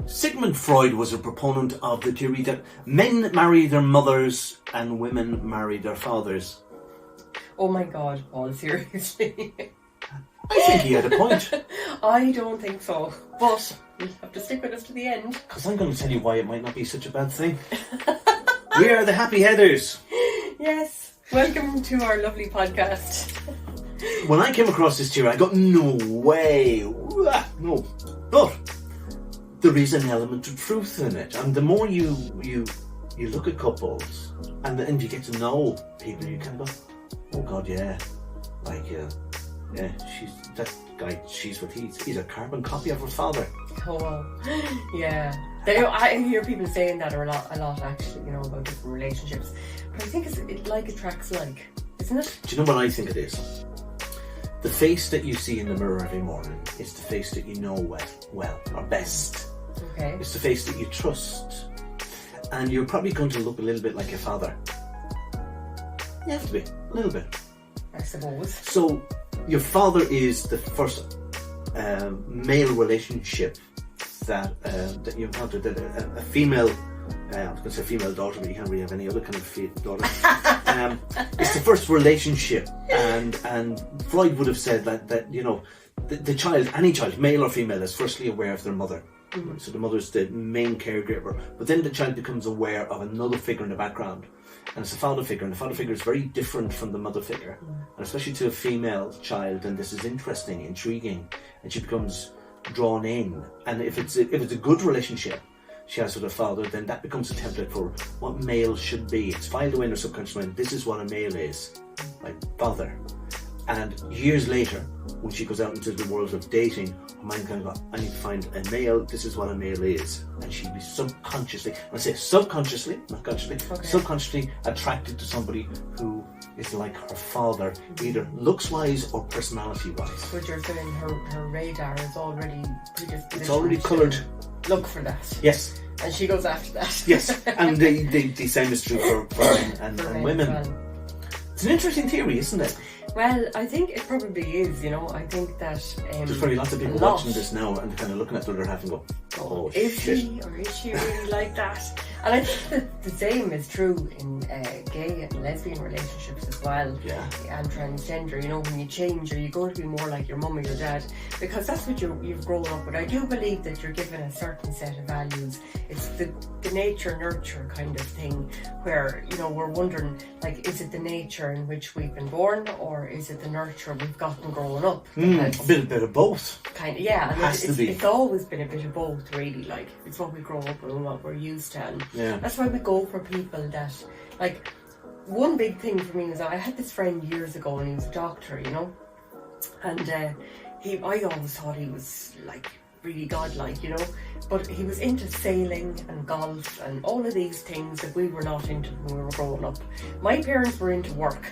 Sigmund Freud was a proponent of the theory that men marry their mothers and women marry their fathers. Oh my God, Paul, seriously? I think he had a point. I don't think so, but you'll have to stick with us to the end. Because I'm going to tell you why it might not be such a bad thing. We are the Happy Heathers. Yes, welcome to our lovely podcast. When I came across this theory, I got, no way, no. But there is an element of truth in it, and the more you look at couples and you get to know people, you kind of go, oh God, yeah, like yeah, she's what he's a carbon copy of her father. Oh wow. Yeah. I hear people saying that a lot actually, you know, about different relationships. But I think it like attracts like, isn't it? Do you know what I think it is? The face that you see in the mirror every morning is the face that you know well or best. Okay. It's the face that you trust. And you're probably going to look a little bit like your father. You have to be, a little bit. I suppose. So, your father is the first male relationship that you encountered. A female, I was going to say female daughter, but you can't really have any other kind of daughter. It's the first relationship, and Freud would have said that you know, the child, any child, male or female, is firstly aware of their mother. Mm-hmm. So the mother's the main caregiver, but then the child becomes aware of another figure in the background, and it's a father figure, and the father figure is very different from the mother figure, and especially to a female child. And this is interesting, intriguing, and she becomes drawn in. And if it's a good relationship she has with her father, then that becomes a template for what male should be. It's filed away in her subconscious mind. This is what a male is, like father. And years later, when she goes out into the world of dating, her mind kind of goes, I need to find a male, this is what a male is. And she'd be subconsciously, when I say subconsciously, not consciously, subconsciously attracted to somebody who is like her father, either looks-wise or personality-wise. But you're saying her radar is already predisposed. It's already coloured. Look for that. Yes. And she goes after that. Yes, and the same is true for men and women. Well. It's an interesting theory, isn't it? Well, I think it probably is, you know. I think that... there's probably lots of people watching this now and kind of looking at the other half and go, oh is shit. He or is she really like that? And I think that the same is true in gay and lesbian relationships as well. Yeah. And transgender, you know, when you change or you go to be more like your mum or your dad, because that's what you've grown up with. I do believe that you're given a certain set of values. It's the nature-nurture kind of thing where, you know, we're wondering, like, is it the nature in which we've been born, or is it the nurture we've gotten growing up? A bit of both. Kind of, yeah. And has to be. It's always been a bit of both, really. Like, it's what we grow up with and what we're used to. And yeah. That's why we go for people that, like, one big thing for me was I had this friend years ago and he was a doctor, you know, and I always thought he was like really godlike, you know, but he was into sailing and golf and all of these things that we were not into when we were growing up. My parents were into work.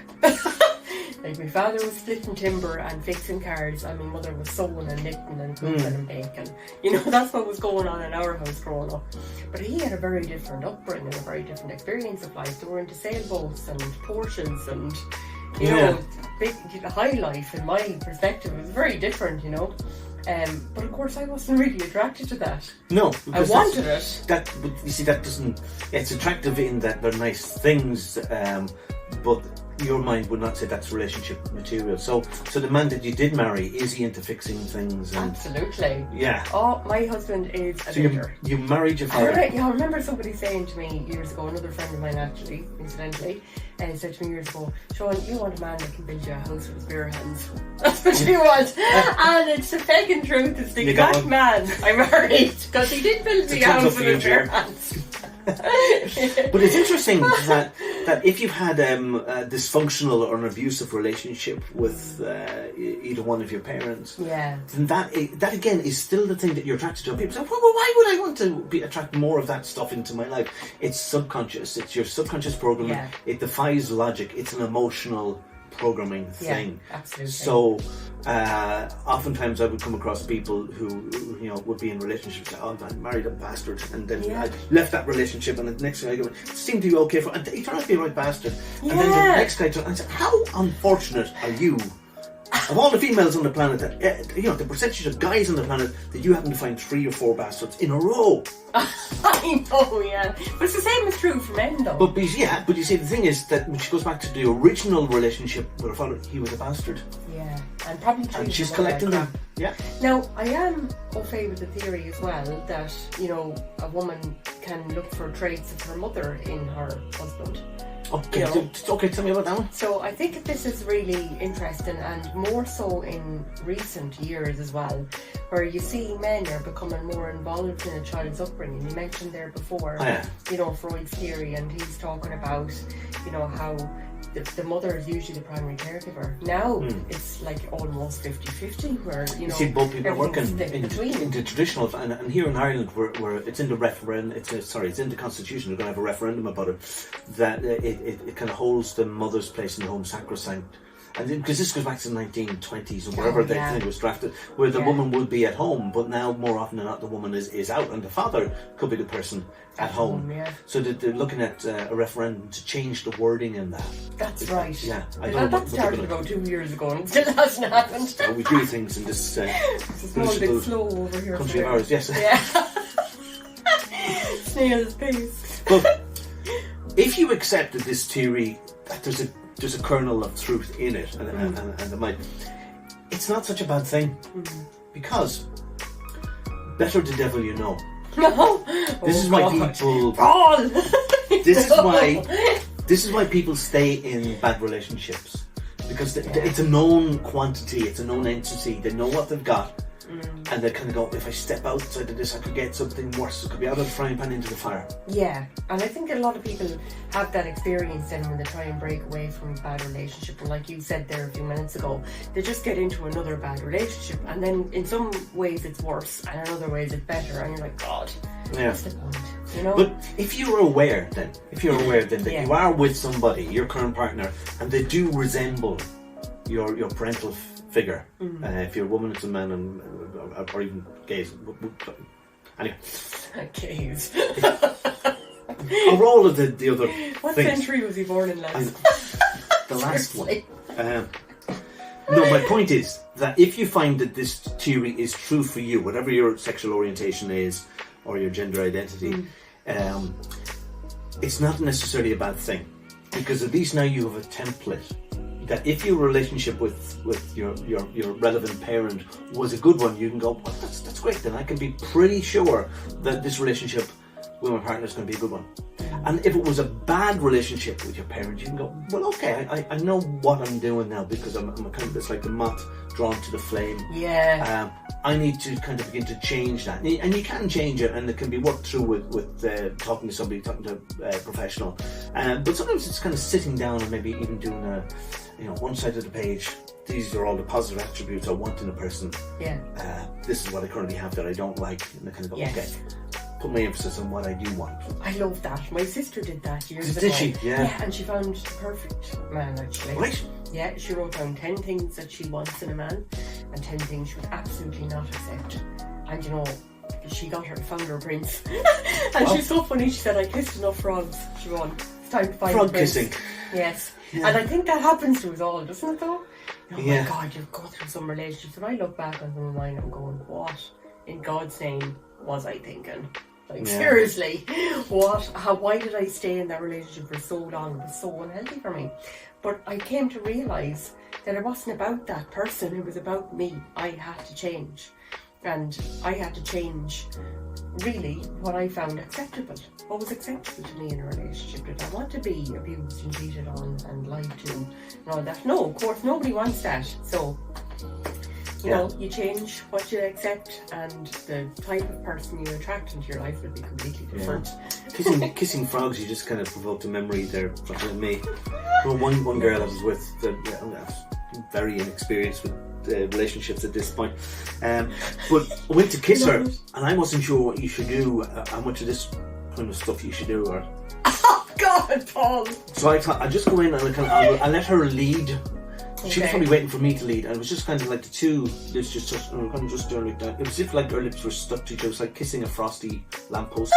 Like, my father was splitting timber and fixing cars, and my mother was sewing and knitting and cooking and baking. You know, that's what was going on in our house growing up. But he had a very different upbringing, a very different experience of life. They were into sailboats and Porsches and, you know, big high life. In my perspective, it was very different, you know. But of course I wasn't really attracted to that. No. I wanted it. But you see, that doesn't... It's attractive in that they're nice things, but your mind would not say that's relationship material. So the man that you did marry, is he into fixing things? And absolutely. Yeah. Oh, my husband is a builder. You married your father? I remember somebody saying to me years ago, another friend of mine actually, incidentally, said to me years ago, Sean, you want a man that can build you a house with his bare hands. That's what you want. And it's the fucking truth. It's the exact man I married, because he did build me a house with his bare hands. But it's interesting that if you've had a dysfunctional or an abusive relationship with either one of your parents, then that again is still the thing that you're attracted to. People say, well, why would I want to attract more of that stuff into my life? It's subconscious. It's your subconscious programming. Yeah. It defies logic. It's an emotional programming thing. Yeah, absolutely. So oftentimes I would come across people who you know would be in relationships. Oh, I married a bastard, and then I left that relationship, and the next thing I go, it seemed to be okay for, and he turned out to be a right bastard. And then the next guy turned, and I said, how unfortunate are you Of all the females on the planet, that the percentage of guys on the planet that you happen to find 3 or 4 bastards in a row. I know, yeah. But it's the same is true for men, though. But you see, the thing is that when she goes back to the original relationship with her father, he was a bastard. Yeah, and probably and she's collecting them. Yeah. Now, I am au fait with the theory as well that, a woman can look for traits of her mother in her husband. Okay, okay, tell me about that one. So I think this is really interesting, and more so in recent years as well, where you see men are becoming more involved in a child's upbringing. You mentioned there before, Freud's theory, and he's talking about, how the mother is usually the primary caregiver. Now it's like almost 50-50, where you see both people are working in the traditional, and here in Ireland, where it's in the it's in the constitution. They're going to have a referendum about it, that it kind of holds the mother's place in the home sacrosanct. And because this goes back to the 1920s or wherever the thing was drafted, where the woman would be at home, but now more often than not the woman is out, and the father could be the person at home. So they're looking at a referendum to change the wording in that. That's right. Yeah, that started about 2 years ago and still hasn't happened. We do things in this it's a bit slow over here. Country of ours, yes. Yeah. Snail's pace. But if you accepted this theory that there's a kernel of truth in it, and it might, it's not such a bad thing, because better the devil you know. No. This is why people. This is why people stay in bad relationships, because it's a known quantity, it's a known entity. They know what they've got, and they kind of go, if I step outside of this, I could get something worse. It could be out of the frying pan into the fire. Yeah, and I think a lot of people have that experience then when they try and break away from a bad relationship, and like you said there a few minutes ago, they just get into another bad relationship, and then in some ways it's worse, and in other ways it's better, and you're like, God, what's the point? But if you're aware then that you are with somebody, your current partner, and they do resemble your parental figure, if you're a woman, it's a man, or even gays. Anyway. Gays. Or all of the other What things. century was he born in last? The last one. No, my point is that if you find that this theory is true for you, whatever your sexual orientation is, or your gender identity, it's not necessarily a bad thing, because at least now you have a template that if your relationship with your relevant parent was a good one, you can go, well, that's great, then I can be pretty sure that this relationship with my partner is going to be a good one. And if it was a bad relationship with your parent, you can go, well, okay, I know what I'm doing now, because I'm kind of, it's like the moth drawn to the flame. Yeah. I need to kind of begin to change that, and you can change it, and it can be worked through with talking to somebody, talking to a professional. But sometimes it's kind of sitting down and maybe even doing one side of the page. These are all the positive attributes I want in a person. Yeah. This is what I currently have that I don't like, and I kind of go, okay, put my emphasis on what I do want. I love that. My sister did that years ago. Did she? Yeah, and she found the perfect man, actually. Right. Yeah, she wrote down 10 things that she wants in a man, and 10 things she would absolutely not accept. And she found her prince. And she's so funny, she said, I kissed enough frogs, Siobhan. It's time to find frog a prince. kissing. Yes. Yeah. And I think that happens to us all, doesn't it though? Oh my God, you go through some relationships, and I look back on some of mine, I'm going, what in God's name was I thinking? Like, seriously, why did I stay in that relationship for so long? It was so unhealthy for me. But I came to realise that it wasn't about that person, it was about me. I had to change. And I had to change, really, what I found acceptable. What was acceptable to me in a relationship? Did I want to be abused and cheated on and lied to and all that? No, of course, nobody wants that. So, you change what you accept, and the type of person you attract into your life will be completely different. Kissing frogs, you just kind of provoked a memory there from me. Well, one girl I was with, very inexperienced with relationships at this point, but I went to kiss her, and I wasn't sure what you should do, how much of this kind of stuff you should do, or... Oh God, Paul! So I thought I'd just go in and I let her lead. She was probably waiting for me to lead, and it was just kind of like the two lips just touched, and we kind of just doing like that. It was as if like our lips were stuck to each other. It was like kissing a frosty lamppost.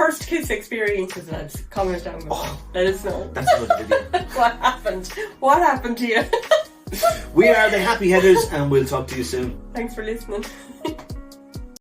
first kiss experiences, lads. Comment down below. Let us know. That's another video. What happened? What happened to you? We are the Happy Headers, and we'll talk to you soon. Thanks for listening.